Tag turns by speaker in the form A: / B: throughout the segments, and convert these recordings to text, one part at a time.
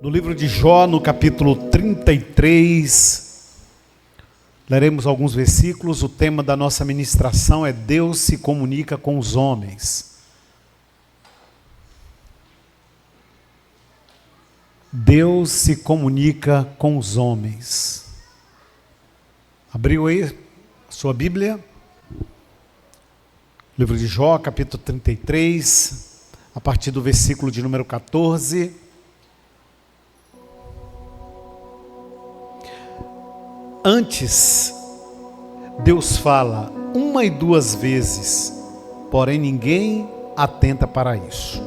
A: No livro de Jó, no capítulo 33, leremos alguns versículos. O tema da nossa ministração é Deus se comunica com os homens. Deus se comunica com os homens. Abriu aí a sua Bíblia? Livro de Jó, capítulo 33, a partir do versículo de número 14. Antes, Deus fala uma e duas vezes, porém ninguém atenta para isso.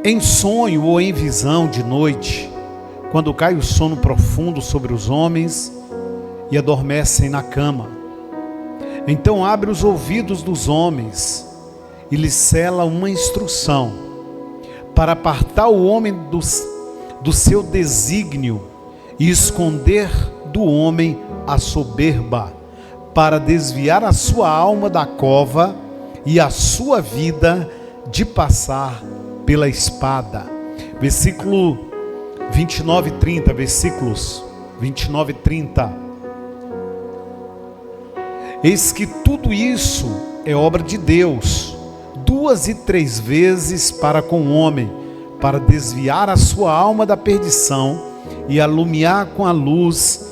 A: Em sonho ou em visão de noite, quando cai o sono profundo sobre os homens e adormecem na cama, então abre os ouvidos dos homens e lhes cela uma instrução, para apartar o homem do seu desígnio e esconder do homem a soberba, para desviar a sua alma da cova e a sua vida de passar pela espada. Versículo 29 e 30, versículos 29 e 30. Eis que tudo isso é obra de Deus, 2 e 3 vezes para com o homem, para desviar a sua alma da perdição e alumiar com a luz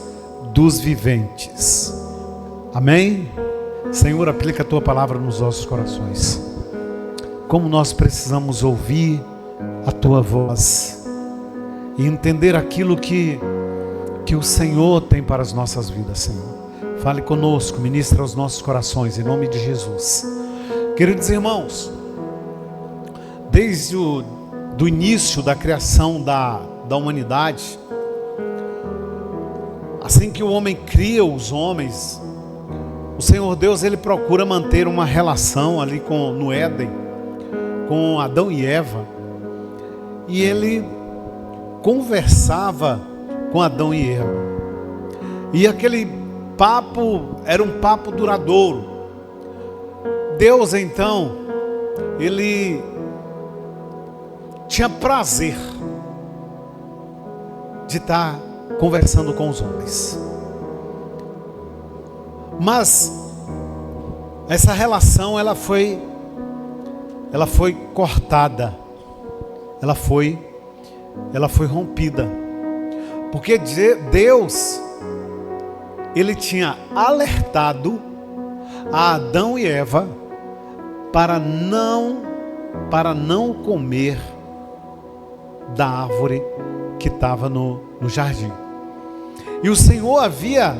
A: dos viventes. Amém? Senhor, aplica a tua palavra nos nossos corações. Como nós precisamos ouvir a tua voz e entender aquilo que o Senhor tem para as nossas vidas, Senhor. Fale conosco, ministra aos nossos corações, em nome de Jesus. Queridos irmãos, desde o início da criação da humanidade, assim que o homem cria os homens, o Senhor Deus, ele procura manter uma relação ali no Éden, com Adão e Eva, e ele conversava com Adão e Eva, e aquele papo era um papo duradouro. Deus então, ele tinha prazer de estar conversando com os homens. Mas essa relação ela foi cortada. Ela foi rompida. Porque Deus, ele tinha alertado a Adão e Eva para não comer da árvore que estava no jardim. E o Senhor havia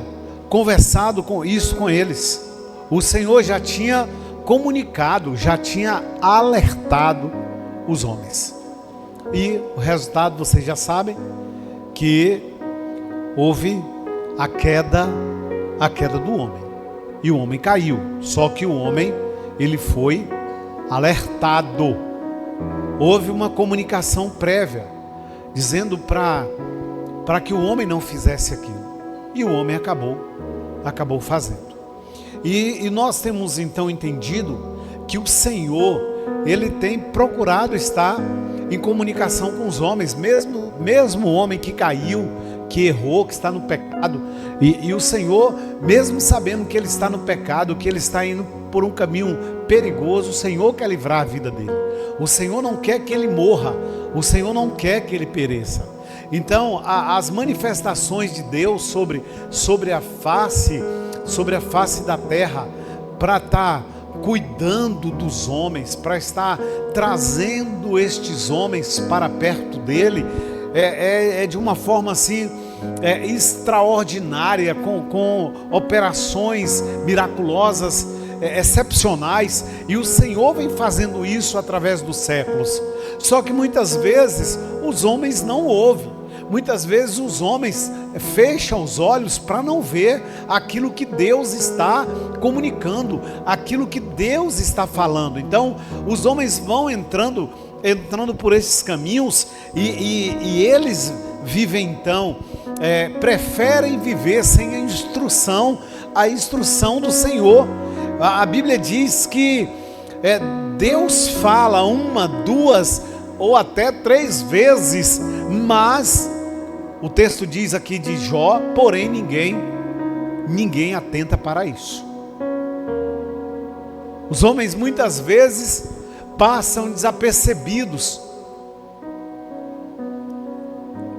A: conversado com eles. O Senhor já tinha comunicado, já tinha alertado os homens. E o resultado vocês já sabem, que houve a queda do homem. E o homem caiu. Só que o homem, ele foi alertado. Houve uma comunicação prévia, dizendo para que o homem não fizesse aquilo. E o homem acabou fazendo. E nós temos então entendido que o Senhor, ele tem procurado estar em comunicação com os homens, mesmo o homem que caiu, que errou, que está no pecado, e o Senhor, mesmo sabendo que ele está no pecado, que ele está indo por um caminho perigoso, o Senhor quer livrar a vida dele. O Senhor não quer que ele morra, o Senhor não quer que ele pereça. Então, as manifestações de Deus sobre a face da terra, para estar cuidando dos homens, para estar trazendo estes homens para perto dele, é de uma forma assim, extraordinária, com operações miraculosas, excepcionais, e o Senhor vem fazendo isso através dos séculos. Só que muitas vezes os homens não ouvem. Muitas vezes os homens fecham os olhos para não ver aquilo que Deus está comunicando, aquilo que Deus está falando. Então os homens vão entrando por esses caminhos e eles vivem então, preferem viver sem a instrução do Senhor. A Bíblia diz que Deus fala uma, duas ou até 3 vezes, mas o texto diz aqui de Jó, porém ninguém atenta para isso. Os homens muitas vezes passam desapercebidos,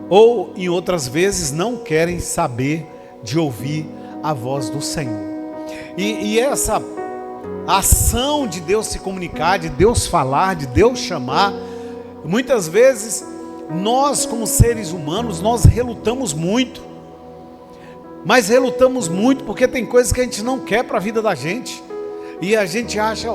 A: ou em outras vezes não querem saber de ouvir a voz do Senhor. E essa ação de Deus se comunicar, de Deus falar, de Deus chamar, muitas vezes nós como seres humanos, nós relutamos muito. Mas relutamos muito porque tem coisas que a gente não quer para a vida da gente. E a gente acha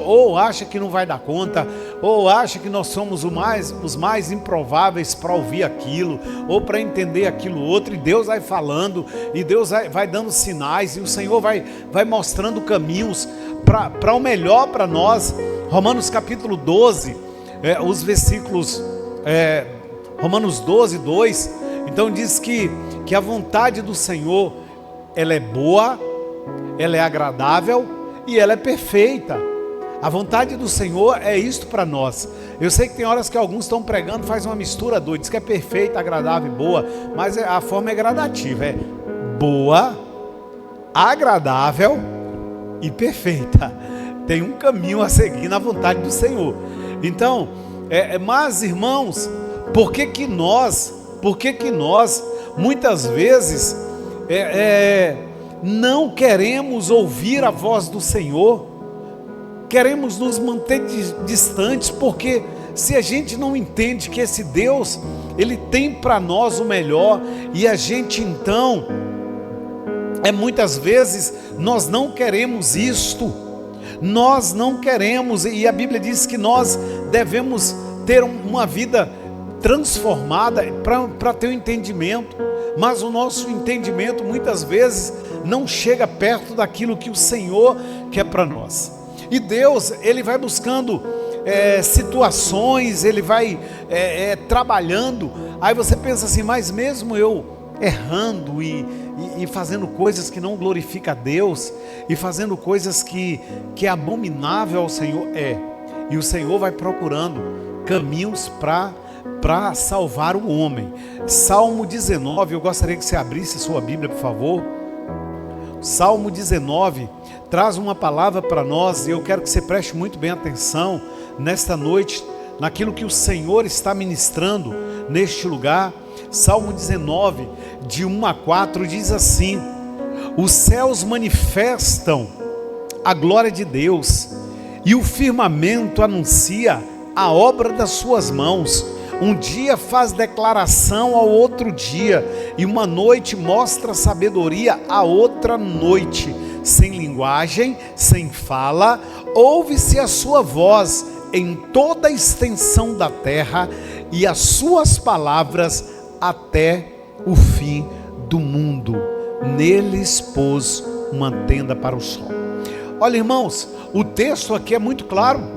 A: que não vai dar conta, ou acha que nós somos os mais improváveis para ouvir aquilo, ou para entender aquilo outro, e Deus vai falando, e Deus vai dando sinais, e o Senhor vai mostrando caminhos para o melhor para nós. Romanos capítulo 12, os versículos, Romanos 12, 2, então diz que a vontade do Senhor, ela é boa, ela é agradável, e ela é perfeita. A vontade do Senhor é isto para nós. Eu sei que tem horas que alguns estão pregando, faz uma mistura doida, diz que é perfeita, agradável e boa, mas a forma é gradativa, é boa, agradável e perfeita. Tem um caminho a seguir na vontade do Senhor. Então, mas irmãos, por que nós muitas vezes não queremos ouvir a voz do Senhor, queremos nos manter distantes, porque se a gente não entende que esse Deus, Ele tem para nós o melhor, e a gente então, muitas vezes, nós não queremos isto, nós não queremos, e a Bíblia diz que nós devemos ter uma vida transformada para ter um entendimento, mas o nosso entendimento muitas vezes não chega perto daquilo que o Senhor quer para nós. E Deus, Ele vai buscando situações, Ele vai trabalhando. Aí você pensa assim, mas mesmo eu errando e fazendo coisas que não glorificam a Deus, e fazendo coisas que é abominável ao Senhor, e o Senhor vai procurando caminhos para salvar o homem. Salmo 19, eu gostaria que você abrisse a sua Bíblia, por favor. Salmo 19 traz uma palavra para nós, e eu quero que você preste muito bem atenção nesta noite, naquilo que o Senhor está ministrando neste lugar. Salmo 19, de 1 a 4, diz assim: os céus manifestam a glória de Deus, e o firmamento anuncia a obra das suas mãos. Um dia faz declaração ao outro dia, e uma noite mostra sabedoria a outra noite. Sem linguagem, sem fala, ouve-se a sua voz em toda a extensão da terra, e as suas palavras até o fim do mundo. Neles pôs uma tenda para o sol. Olha, irmãos, o texto aqui é muito claro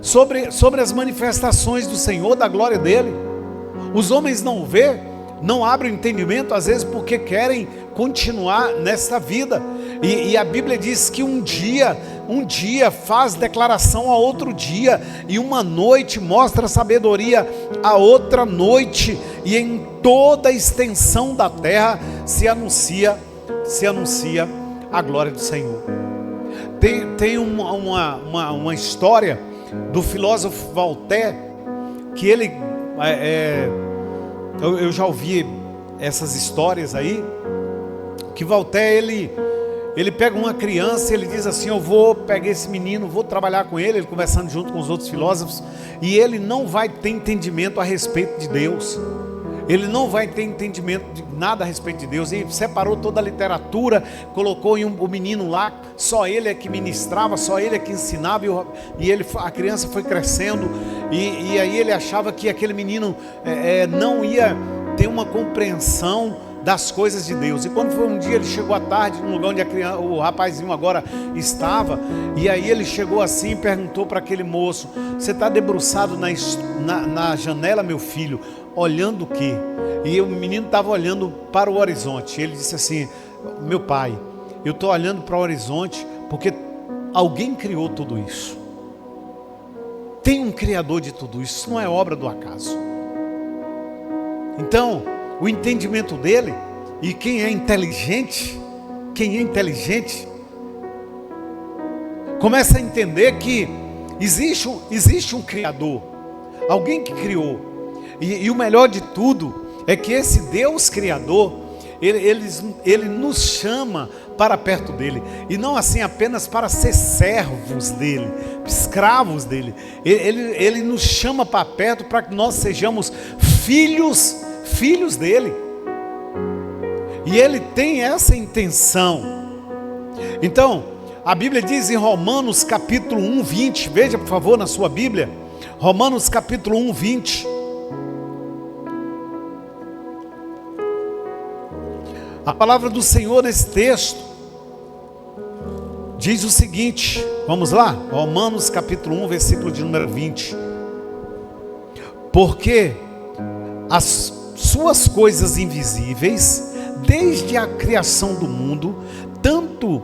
A: sobre as manifestações do Senhor, da glória dele. Os homens não vê, não abrem o entendimento, às vezes porque querem continuar nessa vida, e a Bíblia diz que um dia faz declaração a outro dia, e uma noite mostra sabedoria a outra noite, e em toda a extensão da terra se anuncia a glória do Senhor. Tem uma história do filósofo Voltaire, que ele, eu já ouvi essas histórias aí, que Voltaire, ele pega uma criança, ele diz assim: eu vou pegar esse menino, vou trabalhar com ele conversando junto com os outros filósofos, e ele não vai ter entendimento a respeito de Deus, ele não vai ter entendimento de nada a respeito de Deus. E separou toda a literatura, colocou o menino lá, só ele é que ministrava, só ele é que ensinava, e a criança foi crescendo, e aí ele achava que aquele menino não ia ter uma compreensão das coisas de Deus. E quando foi um dia, ele chegou à tarde no lugar onde o rapazinho agora estava, e aí ele chegou assim e perguntou para aquele moço: você está debruçado na janela, meu filho, olhando o quê? E o menino estava olhando para o horizonte. Ele disse assim: meu pai, eu estou olhando para o horizonte porque alguém criou tudo isso. tem um Criador de tudo isso, não é obra do acaso. Então, o entendimento dele, e quem é inteligente, começa a entender que existe um Criador, alguém que criou, e o melhor de tudo é que esse Deus Criador, ele nos chama para perto dele, e não assim apenas para ser servos dele, escravos dele. Ele nos chama para perto para que nós sejamos filhos dele, e ele tem essa intenção. Então a Bíblia diz em Romanos capítulo 1, 20, veja por favor na sua Bíblia, Romanos capítulo 1, 20. A palavra do Senhor nesse texto diz o seguinte, vamos lá, Romanos capítulo 1, versículo de número 20. Porque as suas coisas invisíveis, desde a criação do mundo, tanto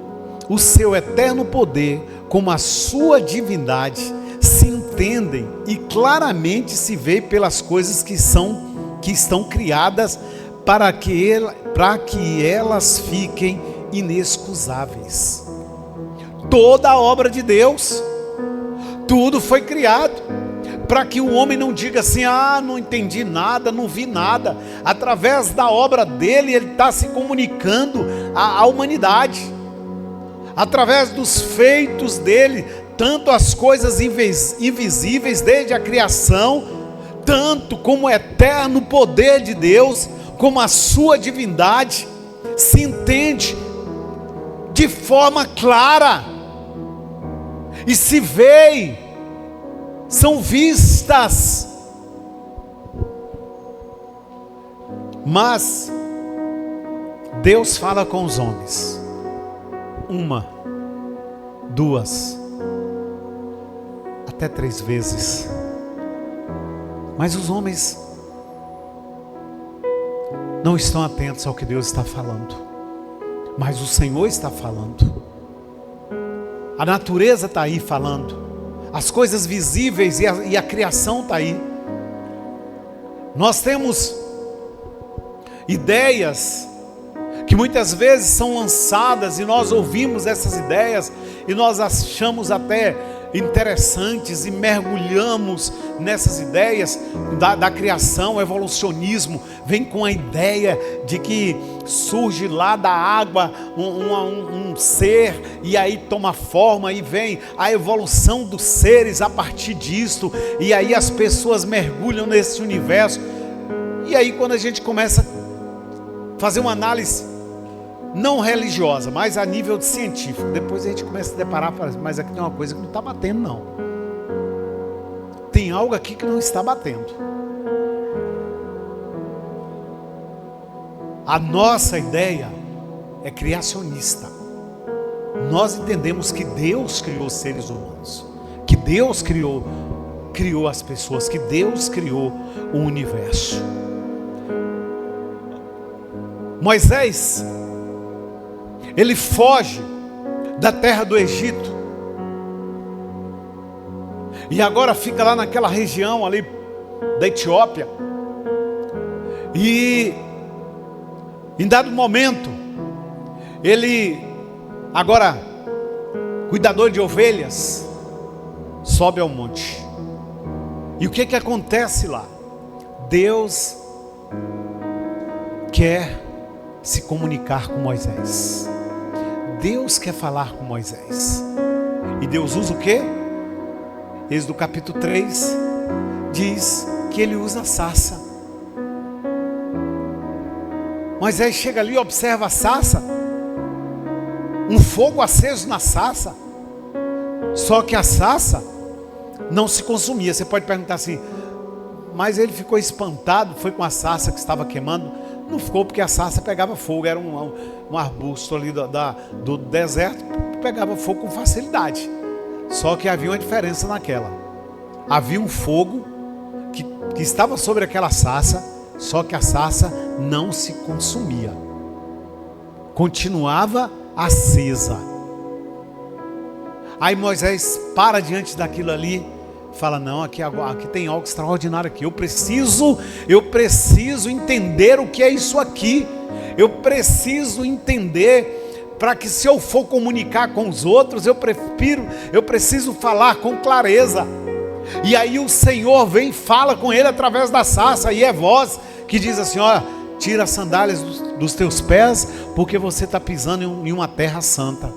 A: o seu eterno poder como a sua divindade, se entendem e claramente se vê pelas coisas que estão criadas, para que elas fiquem inexcusáveis. Toda a obra de Deus, tudo foi criado, para que o homem não diga assim, não entendi nada, não vi nada. Através da obra dele, ele está se comunicando à humanidade, através dos feitos dele, tanto as coisas invisíveis desde a criação, tanto como o eterno poder de Deus, como a sua divindade, se entende de forma clara, e se vê, são vistas. Mas Deus fala com os homens, 1, 2, até 3 vezes, mas os homens não estão atentos ao que Deus está falando, mas o Senhor está falando. A natureza está aí falando, as coisas visíveis e a criação está aí. Nós temos ideias que muitas vezes são lançadas, e nós ouvimos essas ideias e nós achamos até interessantes e mergulhamos nessas ideias da criação. O evolucionismo vem com a ideia de que surge lá da água um ser, e aí toma forma, e vem a evolução dos seres a partir disto, e aí as pessoas mergulham nesse universo. E aí quando a gente começa a fazer uma análise não religiosa, mas a nível científico, depois a gente começa a deparar, mas aqui tem uma coisa que não está batendo não, tem algo aqui que não está batendo. A nossa ideia é criacionista. Nós entendemos que Deus criou os seres humanos, que Deus criou as pessoas, que Deus criou o universo. Moisés, ele foge da terra do Egito, e agora fica lá naquela região ali da Etiópia, e em dado momento, ele, agora cuidador de ovelhas, sobe ao monte. E o que acontece lá? Deus quer se comunicar com Moisés. Deus quer falar com Moisés. E Deus usa o quê? Êxodo capítulo 3 diz que ele usa a sarça. Moisés chega ali e observa a sarça, um fogo aceso na sarça, só que a sarça não se consumia. Você pode perguntar assim, mas ele ficou espantado, foi com a sarça que estava queimando? Não ficou, porque a sarça pegava fogo, era um arbusto ali do deserto, pegava fogo com facilidade. Só que havia uma diferença naquela, havia um fogo que estava sobre aquela sarça, só que a sarça não se consumia, continuava acesa. Aí Moisés para diante daquilo ali, fala, não, aqui tem algo extraordinário aqui. Eu preciso entender o que é isso aqui. Eu preciso entender, para que se eu for comunicar com os outros, eu preciso falar com clareza. E aí o Senhor vem e fala com ele através da sarça, e é voz que diz assim, olha, tira as sandálias dos teus pés, porque você está pisando em uma terra santa.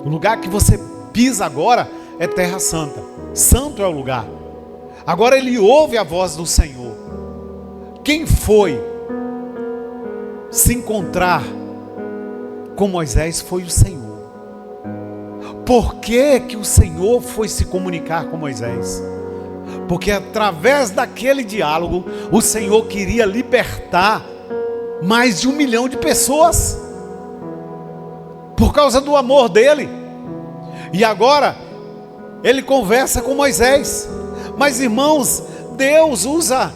A: O lugar que você pisa agora é terra santa. Santo é o lugar. Agora ele ouve a voz do Senhor. Quem foi se encontrar com Moisés foi o Senhor. Por que que o Senhor foi se comunicar com Moisés? Porque através daquele diálogo, o Senhor queria libertar mais de 1 milhão de pessoas, por causa do amor dele. E agora, ele conversa com Moisés. Mas irmãos, Deus usa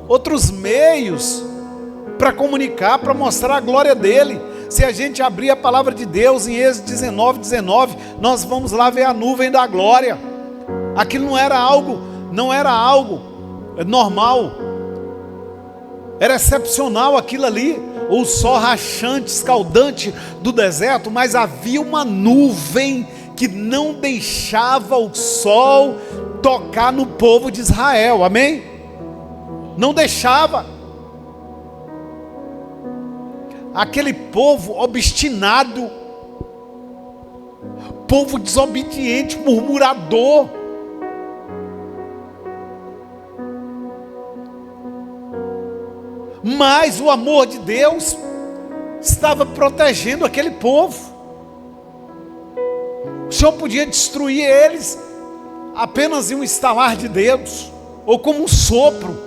A: outros meios para comunicar, para mostrar a glória dele. Se a gente abrir a palavra de Deus em Êxodo 19, nós vamos lá ver a nuvem da glória. Aquilo não era algo normal, era excepcional aquilo ali. O sol rachante, escaldante do deserto, mas havia uma nuvem que não deixava o sol tocar no povo de Israel, amém? Não deixava. Aquele povo obstinado, povo desobediente, murmurador. Mas o amor de Deus estava protegendo aquele povo. O Senhor podia destruir eles apenas em um estalar de dedos, ou como um sopro,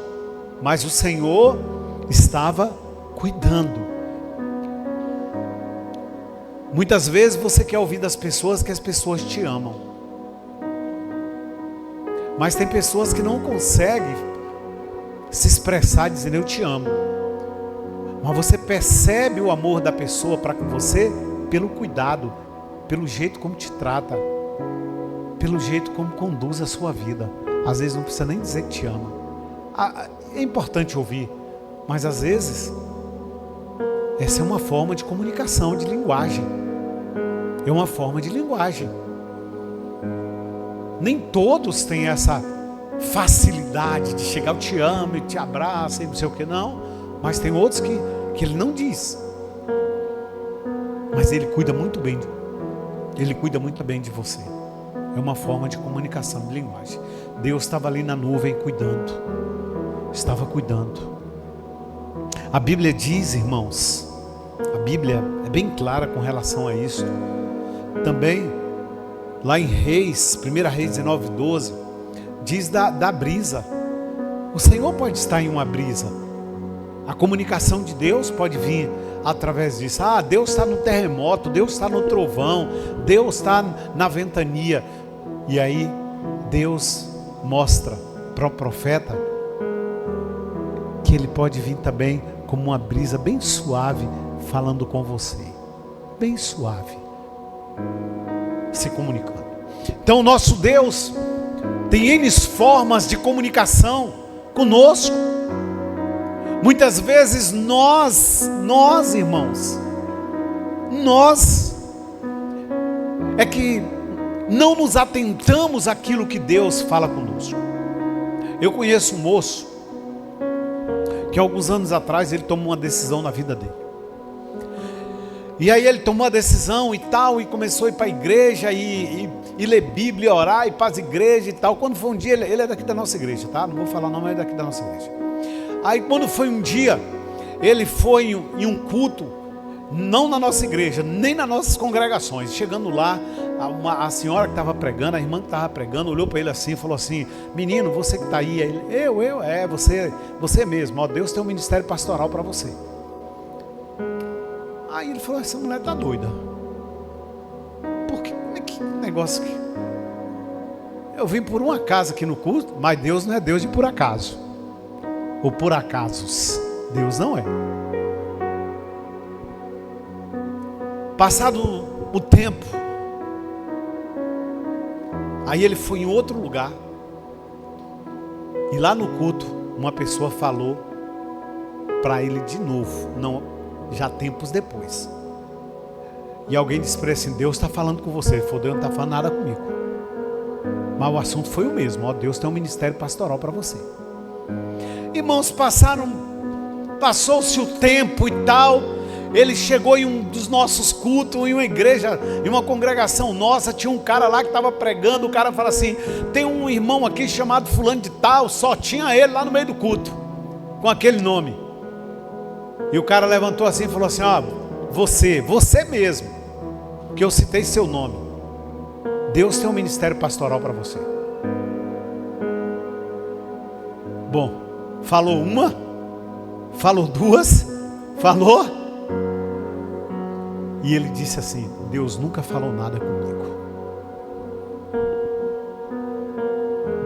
A: mas o Senhor estava cuidando. Muitas vezes você quer ouvir das pessoas que as pessoas te amam, mas tem pessoas que não conseguem se expressar dizendo eu te amo, mas você percebe o amor da pessoa para com você pelo cuidado, pelo jeito como te trata, pelo jeito como conduz a sua vida. Às vezes não precisa nem dizer que te ama. É importante ouvir, mas às vezes essa é uma forma de comunicação, de linguagem. É uma forma de linguagem. Nem todos têm essa facilidade de chegar, eu te amo, e te abraço, e não sei o que, não. Mas tem outros que ele não diz, mas ele cuida muito bem de você. É uma forma de comunicação, de linguagem. Deus estava ali na nuvem cuidando, estava cuidando. A Bíblia diz, irmãos, a Bíblia é bem clara com relação a isso. Também lá em Reis, 1 Reis 19:12, diz da brisa. O Senhor pode estar em uma brisa. A comunicação de Deus pode vir através disso. Deus está no terremoto, Deus está no trovão, Deus está na ventania. E aí Deus mostra para o profeta que ele pode vir também como uma brisa bem suave, falando com você, bem suave, se comunicando. Então nosso Deus tem N formas de comunicação conosco. Muitas vezes nós irmãos, nós é que não nos atentamos àquilo que Deus fala conosco. Eu conheço um moço que alguns anos atrás ele tomou uma decisão na vida dele. E aí ele tomou a decisão e tal, e começou a ir para a igreja e ler Bíblia, orar, e para as igrejas e tal. Quando foi um dia, ele é daqui da nossa igreja, tá? Não vou falar não, mas é daqui da nossa igreja. Aí quando foi um dia, ele foi em um culto, não na nossa igreja, nem nas nossas congregações. Chegando lá, a senhora que estava pregando, a irmã que estava pregando, olhou para ele assim e falou assim: menino, você que está aí? Ele, você mesmo, ó, Deus tem um ministério pastoral para você. Aí ele falou: essa mulher está doida. Porque que negócio que... Eu vim por um acaso aqui no culto, mas Deus não é Deus de por acaso, ou por acasos. Deus não é. Passado o tempo, Aí ele foi em outro lugar. E lá no culto, uma pessoa falou para ele de novo, não, já tempos depois. E alguém disse para ele assim: Deus está falando com você. Ele falou: Deus não está falando nada comigo. Mas o assunto foi o mesmo: ó, Deus tem um ministério pastoral para você. Irmãos, passou-se o tempo e tal. Ele chegou em um dos nossos cultos, em uma igreja, em uma congregação nossa. Tinha um cara lá que estava pregando. O cara fala assim: tem um irmão aqui chamado fulano de tal. Só tinha ele lá no meio do culto, com aquele nome. E o cara levantou assim e falou assim: ó, você mesmo, que eu citei seu nome, Deus tem um ministério pastoral para você. Bom, falou uma, falou duas, falou. E ele disse assim: Deus nunca falou nada comigo.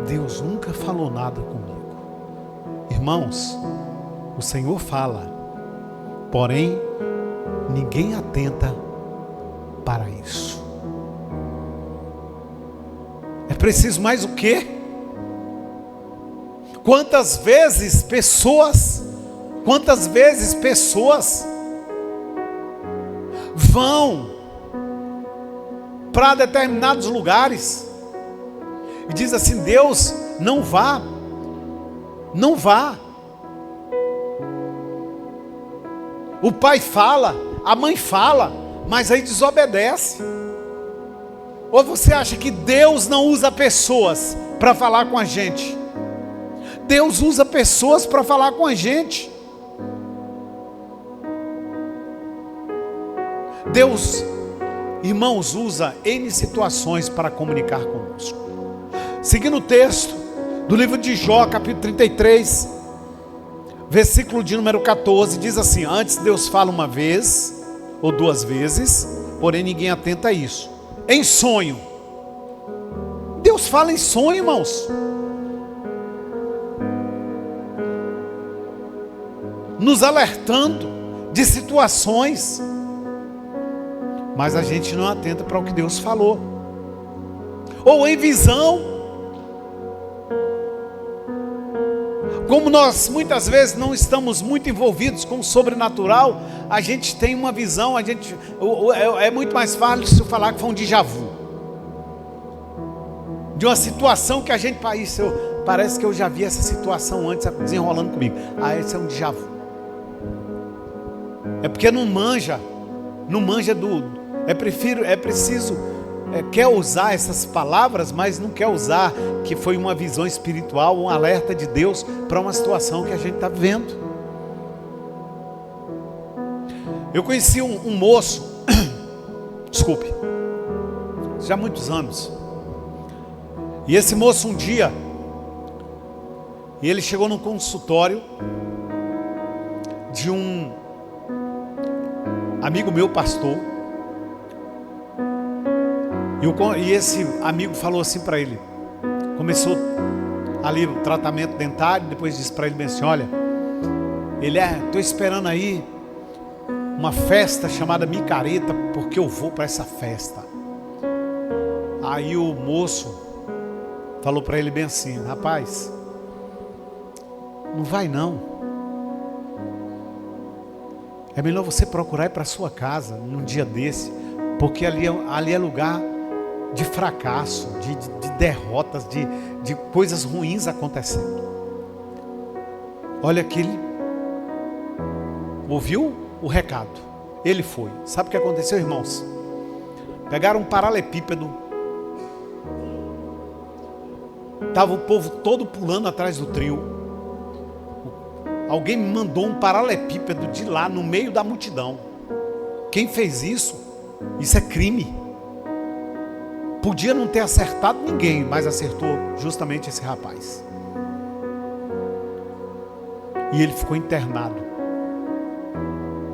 A: Deus nunca falou nada comigo. Irmãos, o Senhor fala, porém ninguém atenta para isso. É preciso mais o quê? Quantas vezes pessoas vão para determinados lugares e diz assim: Deus, não vá, não vá. O pai fala, a mãe fala, mas aí desobedece. Ou você acha que Deus não usa pessoas para falar com a gente? Deus usa pessoas para falar com a gente. Deus, irmãos, usa N situações para comunicar conosco. Seguindo o texto do livro de Jó, capítulo 33, versículo de número 14, diz assim: antes Deus fala uma vez ou duas vezes, porém ninguém atenta a isso. Em sonho. Deus fala em sonho, irmãos. Nos alertando de situações. Mas a gente não atenta para o que Deus falou. Ou em visão. Como nós muitas vezes não estamos muito envolvidos com o sobrenatural, a gente tem uma visão, é muito mais fácil falar que foi um déjà vu. De uma situação que a gente, parece que eu já vi essa situação antes desenrolando comigo. Esse é um déjà vu. É porque não manja quer usar essas palavras, mas não quer usar que foi uma visão espiritual, um alerta de Deus para uma situação que a gente está vivendo. Eu conheci um moço, desculpe, já há muitos anos, e esse moço um dia, ele chegou num consultório de um amigo meu, pastor. E esse amigo falou assim para ele, começou ali o tratamento dentário, depois disse para ele bem assim: olha, estou esperando aí uma festa chamada micareta, porque eu vou para essa festa. Aí o moço falou para ele bem assim: rapaz, não vai não. É melhor você procurar ir para sua casa num dia desse, porque ali é lugar de fracasso, de derrotas, de coisas ruins acontecendo. Olha que ele ouviu o recado, ele foi. Sabe o que aconteceu, irmãos? Pegaram um paralelepípedo, estava o povo todo pulando atrás do trio. Alguém me mandou um paralelepípedo de lá no meio da multidão. Quem fez isso? Isso é crime. Podia não ter acertado ninguém, mas acertou justamente esse rapaz. E ele ficou internado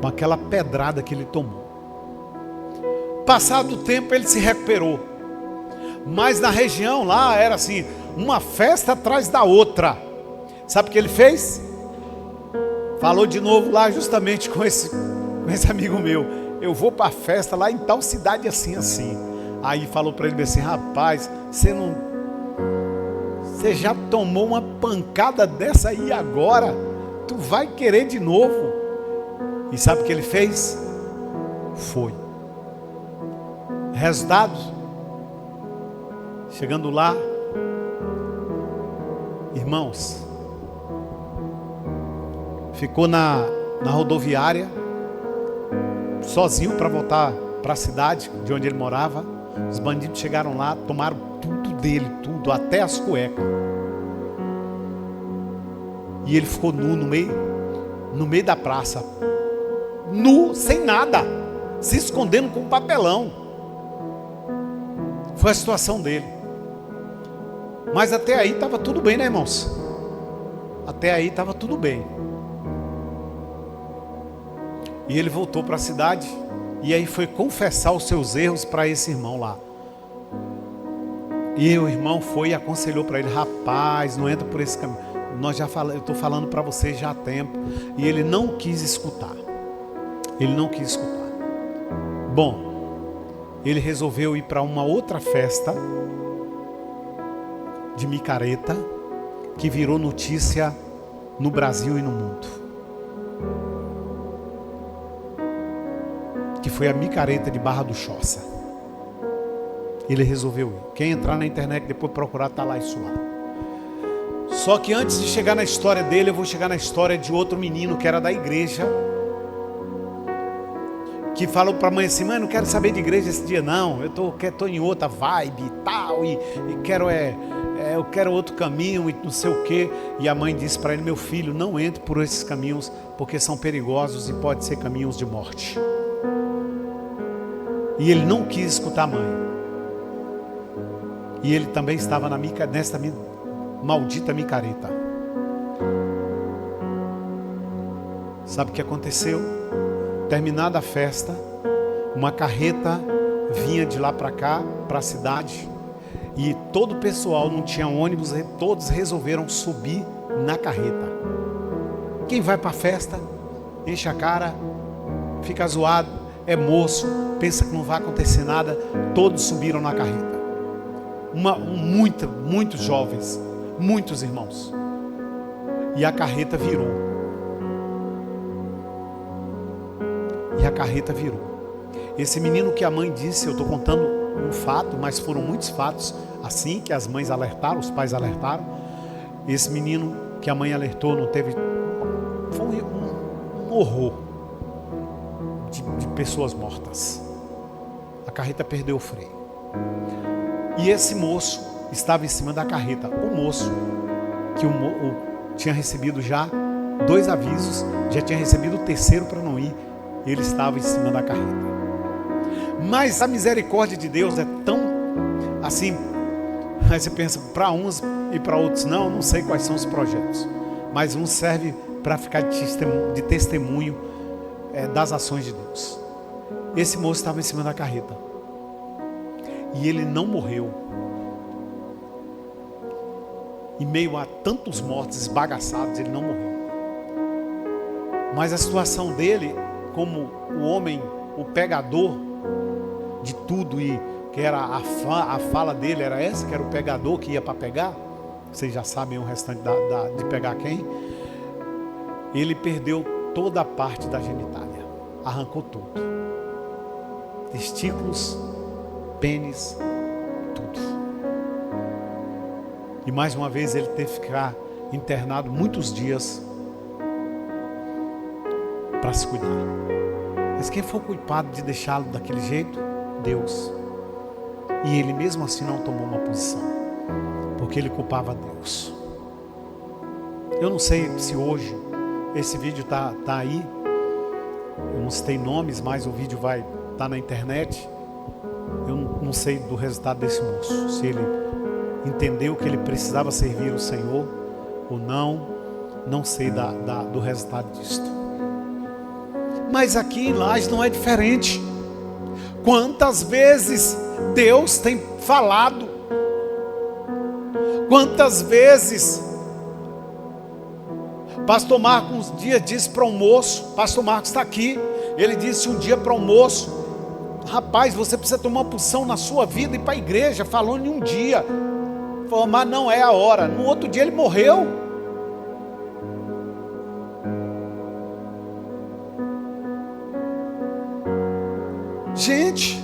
A: com aquela pedrada que ele tomou. Passado o tempo ele se recuperou. Mas na região lá era assim, uma festa atrás da outra. Sabe o que ele fez? Falou de novo lá justamente com esse amigo meu: eu vou para a festa lá em tal cidade assim, assim. Aí falou para ele assim: rapaz, você já tomou uma pancada dessa aí agora? Tu vai querer de novo? E sabe o que ele fez? Foi. Resultado? Chegando lá, irmãos, ficou na rodoviária, sozinho para voltar para a cidade de onde ele morava. Os bandidos chegaram lá, tomaram tudo dele, tudo, até as cuecas. E ele ficou nu no meio da praça, nu, sem nada, se escondendo com um papelão. Foi a situação dele. Mas até aí estava tudo bem, né, irmãos? Até aí estava tudo bem. E ele voltou para a cidade, e aí foi confessar os seus erros para esse irmão lá. E o irmão foi e aconselhou para ele: rapaz, não entra por esse caminho. Eu estou falando para você já há tempo. E ele não quis escutar. Ele não quis escutar. Bom, ele resolveu ir para uma outra festa de micareta, que virou notícia no Brasil e no mundo, que foi a micareta de Barra do Choça. Ele resolveu ir. Quem entrar na internet depois procurar, está lá isso lá. Só que antes de chegar na história dele, eu vou chegar na história de outro menino que era da igreja, que falou para a mãe assim: mãe, não quero saber de igreja esse dia não, eu tô em outra vibe e tal, e quero eu quero outro caminho e não sei o que. E a mãe disse para ele: meu filho, não entre por esses caminhos, porque são perigosos e pode ser caminhos de morte. E ele não quis escutar a mãe. E ele também estava nesta maldita micareta. Sabe o que aconteceu? Terminada a festa, uma carreta vinha de lá para cá, para a cidade, e todo o pessoal, não tinha ônibus, todos resolveram subir na carreta. Quem vai para a festa, enche a cara, fica zoado, é moço, pensa que não vai acontecer nada. Todos subiram na carreta. Muitos jovens, muitos irmãos. E a carreta virou. Esse menino que a mãe disse, eu estou contando um fato, mas foram muitos fatos assim que as mães alertaram, os pais alertaram. Esse menino que a mãe alertou não teve, foi um horror de pessoas mortas. A carreta perdeu o freio. E esse moço estava em cima da carreta. O moço que tinha recebido já 2 avisos, já tinha recebido o 3º para não ir. Ele estava em cima da carreta. Mas a misericórdia de Deus é tão assim. Aí você pensa, para uns e para outros não sei quais são os projetos, mas um serve para ficar de testemunho das ações de Deus. Esse moço estava em cima da carreta e ele não morreu. Em meio a tantos mortos esbagaçados, ele não morreu. Mas a situação dele, como o homem, o pegador de tudo, e que era a fala dele era essa, que era o pegador que ia para pegar. Vocês já sabem o restante de pegar quem. Ele perdeu toda a parte da genitália, arrancou tudo, testículos, pênis, tudo. E mais uma vez ele teve que ficar internado muitos dias para se cuidar. Mas quem foi o culpado de deixá-lo daquele jeito? Deus. E ele mesmo assim não tomou uma posição, porque ele culpava Deus. Eu não sei se hoje esse vídeo tá aí. Eu não citei nomes, mas o vídeo vai estar na internet. Eu não sei do resultado desse moço, se ele entendeu que ele precisava servir o Senhor ou não sei do resultado disso. Mas aqui em Lages não é diferente. Quantas vezes Deus tem falado, quantas vezes Pastor Marcos um dia disse para um moço, Pastor Marcos está aqui, ele disse um dia para um moço, Rapaz, você precisa tomar uma posição na sua vida e ir para a igreja. Falou em um dia. Falou, mas não é a hora. No outro dia ele morreu. Gente,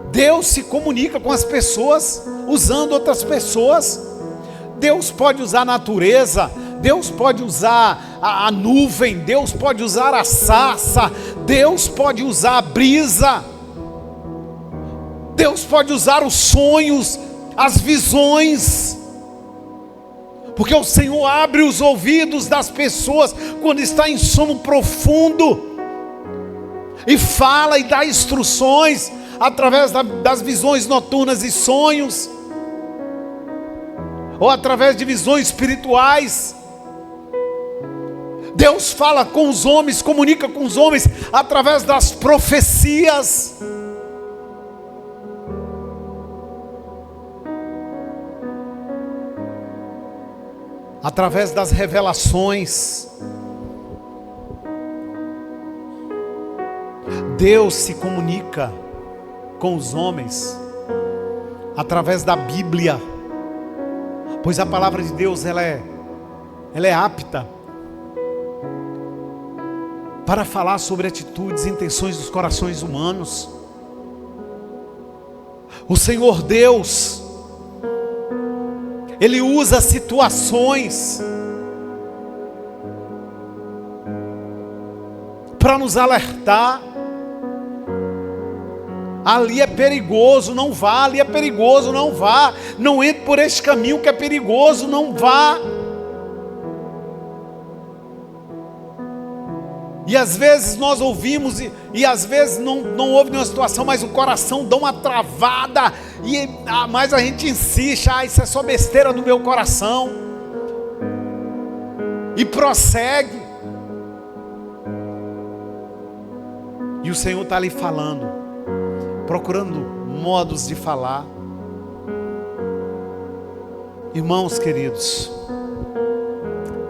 A: Deus se comunica com as pessoas usando outras pessoas. Deus pode usar a natureza, Deus pode usar a nuvem, Deus pode usar a sarça, Deus pode usar a brisa, Deus pode usar os sonhos, as visões, porque o Senhor abre os ouvidos das pessoas quando está em sono profundo, e fala e dá instruções através das visões noturnas e sonhos, ou através de visões espirituais. Deus fala com os homens, comunica com os homens através das profecias. Através das revelações. Deus se comunica com os homens através da Bíblia, pois a palavra de Deus ela é apta para falar sobre atitudes e intenções dos corações humanos. O Senhor Deus, Ele usa situações para nos alertar. Ali é perigoso, não vá. Ali é perigoso, não vá. Não entre por este caminho que é perigoso, não vá. E às vezes nós ouvimos e às vezes não houve nenhuma situação, mas o coração dá uma travada mas a gente insiste, isso é só besteira do meu coração, e prossegue. E o Senhor está ali falando, procurando modos de falar. Irmãos queridos,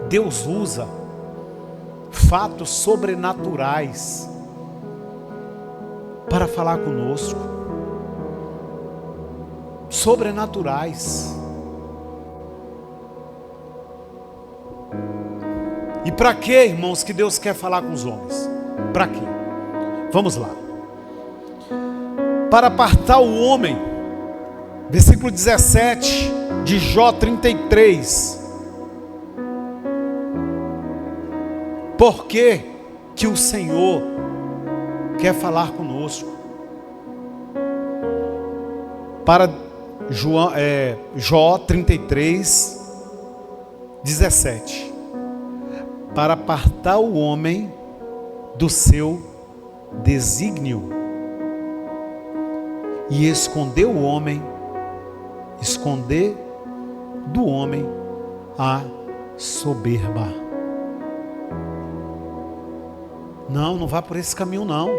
A: Deus usa fatos sobrenaturais para falar conosco. Sobrenaturais. E para que, irmãos, que Deus quer falar com os homens? Para quê? Vamos lá. Para apartar o homem, versículo 17 de Jó 33. Por que que o Senhor quer falar conosco? Para Jó 33, 17. Para apartar o homem do seu desígnio e esconder o homem, esconder do homem a soberba. Não vá por esse caminho não.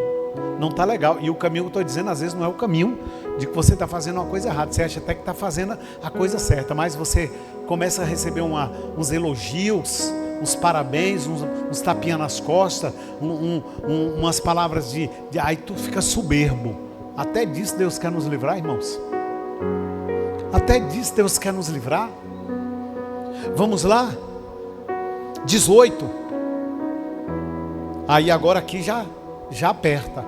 A: Não está legal. E o caminho que eu estou dizendo, às vezes não é o caminho de que você está fazendo uma coisa errada. Você acha até que está fazendo a coisa certa, mas você começa a receber uns elogios, uns parabéns, uns tapinhas nas costas, umas palavras aí tu fica soberbo. Até disso Deus quer nos livrar, irmãos. Até disso Deus quer nos livrar. Vamos lá. 18. Aí agora aqui já aperta.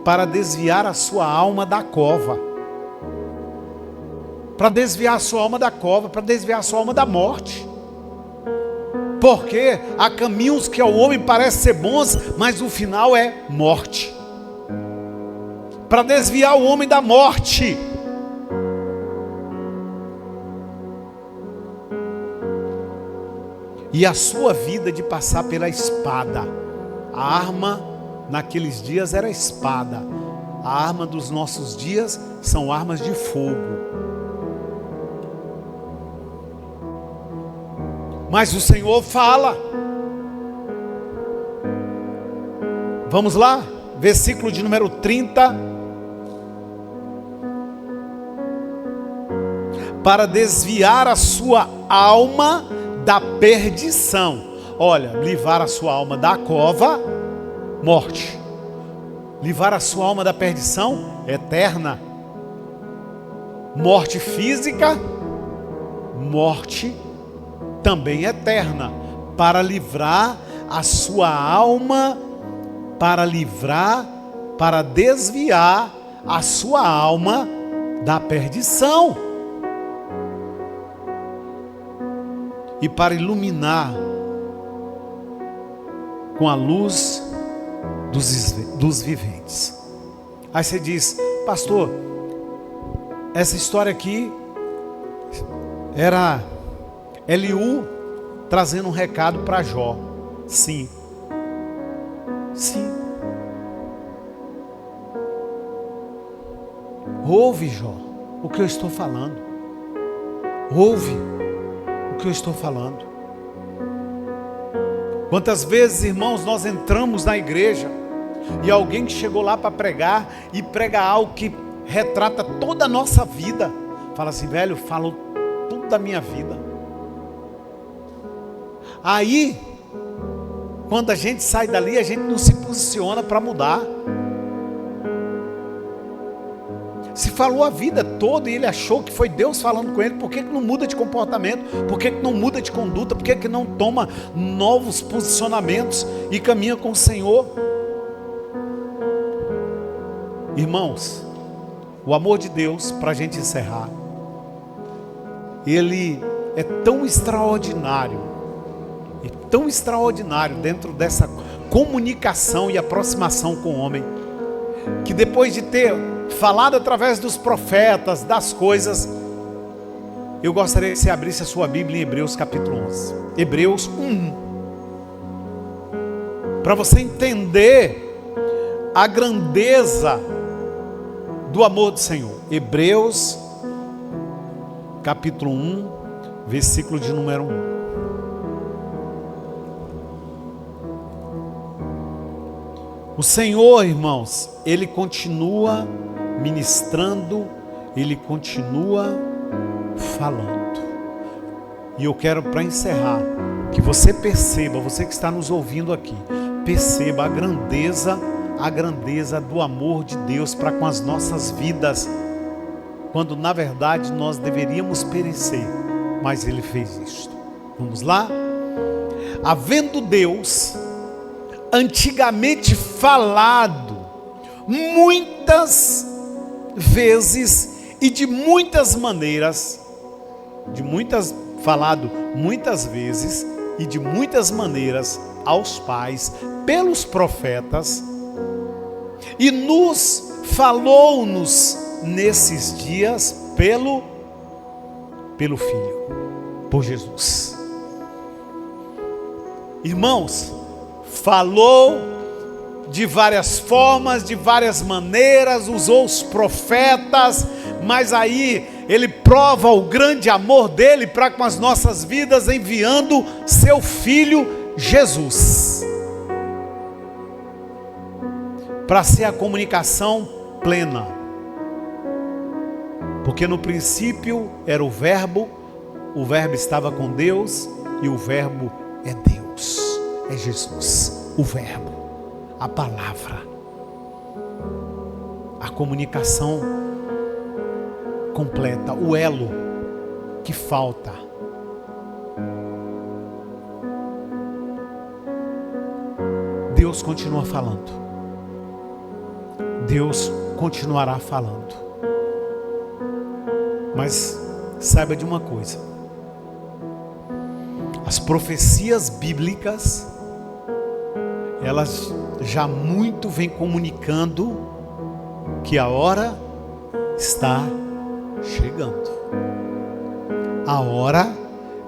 A: Para desviar a sua alma da cova. Para desviar a sua alma da cova, para desviar a sua alma da morte. Porque há caminhos que ao homem parecem ser bons, mas o final é morte. Para desviar o homem da morte. E a sua vida de passar pela espada. A arma naqueles dias era a espada. A arma dos nossos dias são armas de fogo. Mas o Senhor fala. Vamos lá? Versículo de número 30. Para desviar a sua alma da perdição. Olha, livrar a sua alma da cova morte. Livrar a sua alma da perdição eterna. Morte física, morte também eterna. Para livrar a sua alma, para desviar a sua alma da perdição. E para iluminar com a luz dos viventes. Aí você diz: pastor, essa história aqui era Eliú trazendo um recado para Jó. Sim. Sim. Ouve, Jó, o que eu estou falando. Ouve o que eu estou falando. Quantas vezes, irmãos, nós entramos na igreja e alguém que chegou lá para pregar e prega algo que retrata toda a nossa vida, fala assim: velho, falou tudo da minha vida. Aí, quando a gente sai dali, a gente não se posiciona para mudar. Se falou a vida toda e ele achou que foi Deus falando com ele, por que não muda de comportamento? Por que não muda de conduta? Por que não toma novos posicionamentos e caminha com o Senhor? Irmãos, o amor de Deus, para a gente encerrar, ele é tão extraordinário, e tão extraordinário dentro dessa comunicação e aproximação com o homem, que depois de ter falado através dos profetas, das coisas, eu gostaria que você abrisse a sua Bíblia em Hebreus capítulo 11. Hebreus 1. Para você entender a grandeza do amor do Senhor. Hebreus capítulo 1, versículo de número 1. O Senhor, irmãos, Ele continua ministrando, Ele continua falando. E eu quero, para encerrar, que você perceba, você que está nos ouvindo aqui, perceba a grandeza do amor de Deus para com as nossas vidas, quando na verdade nós deveríamos perecer, mas Ele fez isto. Vamos lá? Havendo Deus antigamente falado muitas vezes e de muitas maneiras, falado muitas vezes e de muitas maneiras aos pais pelos profetas, e falou-nos nesses dias pelo Filho, por Jesus. Irmãos, falou de várias formas, de várias maneiras, usou os profetas, mas aí Ele prova o grande amor dEle para com as nossas vidas, enviando seu Filho Jesus, para ser a comunicação plena, porque no princípio era o Verbo estava com Deus, e o Verbo é Deus, é Jesus, o Verbo, a palavra, a comunicação completa, o elo que falta. Deus continua falando, Deus continuará falando, mas saiba de uma coisa: as profecias bíblicas, elas já muito vêm comunicando que a hora está chegando. A hora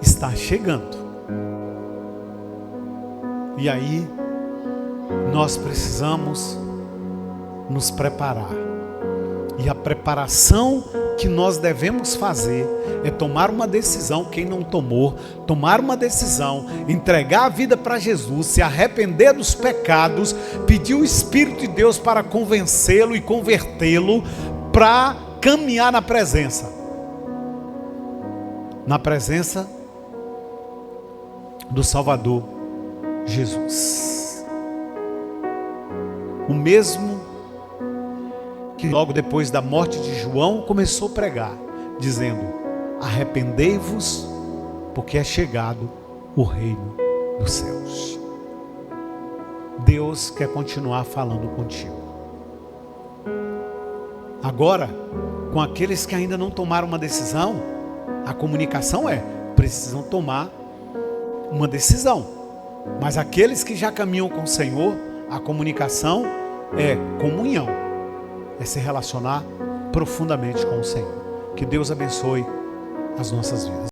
A: está chegando. E aí nós precisamos nos preparar. E a preparação que nós devemos fazer é tomar uma decisão. Quem não tomou, tomar uma decisão, entregar a vida para Jesus, se arrepender dos pecados, pedir o Espírito de Deus para convencê-lo e convertê-lo, para caminhar na presença do Salvador Jesus. o mesmo que logo depois da morte de João começou a pregar, dizendo: arrependei-vos, porque é chegado o reino dos céus. Deus quer continuar falando contigo. Agora, com aqueles que ainda não tomaram uma decisão, a comunicação precisam tomar uma decisão. Mas aqueles que já caminham com o Senhor, a comunicação é comunhão, é se relacionar profundamente com o Senhor. Que Deus abençoe as nossas vidas.